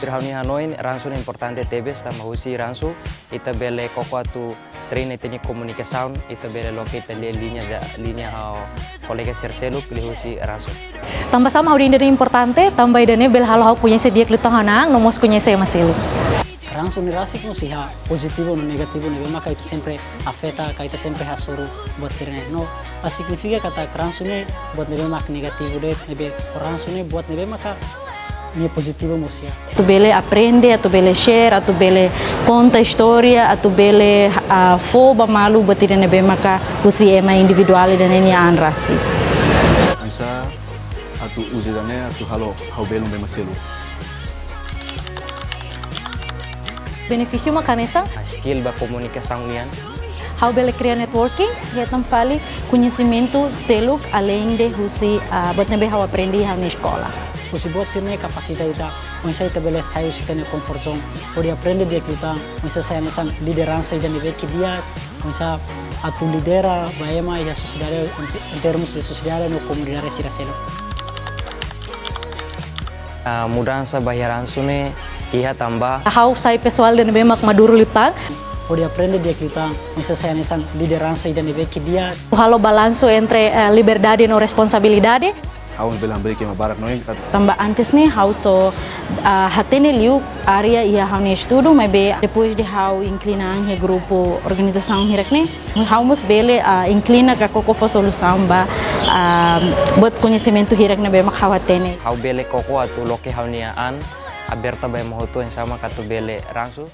Birhauni Hanoi ransu importante tebes tama husi ransu ita bele koko atu treine teni komunikasaun ita bele lokita le linha ao kolega serseluk li husi ransu. Tambah sama haudi indere importante, tambah idane bel halo hau punya sedia klitang hanang, nomos punya saya masih. Ransu ni rasi kung siha positivo no negativo nebe maka itu sempre afeta kaita sempre hasuru buat sirene no significa kata ransu ni buat nebe mak negativo de nebe ransu ni buat nebe maka ni positivo musia. Tu bele aprende, tu bele share, tu bele conta história, tu bele foba malu batire nebe maka usi ema individual dan ini an rasi. Bisa atu uzidane atu halo hau belum bemaselu. Benefício makanesa, Skill ba komunikasaun nian. how bele criar networking, ya tampali conhecimento seluk além de husi buat nebe how aprendi how na escola. Usi buat sirene kapasita ita unsa ita bele sayo sita ne comfort zone pode aprende dia kita unsa saya nesan liderança ida nebe que dia unsa atu lidera baema ya sociedade em termos de sociedade no comunidade siraselo. Mudança bahiransu ne iha tambah How sai pessoal dan nebe mak maduro lipang, Pode aprende dia kita unsa saya nesan liderança ida nebe que dia halo balanço entre liberdade e responsabilidade. Hau belam beri kema barak noin Tambah antes nih how so hatene liu area ia how ne estudo mas be depois de how inclinar he grupo organização hirek ne how mus bele inclina ka koko fo solução ba buat conhecimento hirek ne be mak how hatene. hau bele koko atu loke hau niaan aberta ba mohoto yang sama katu bele ransu.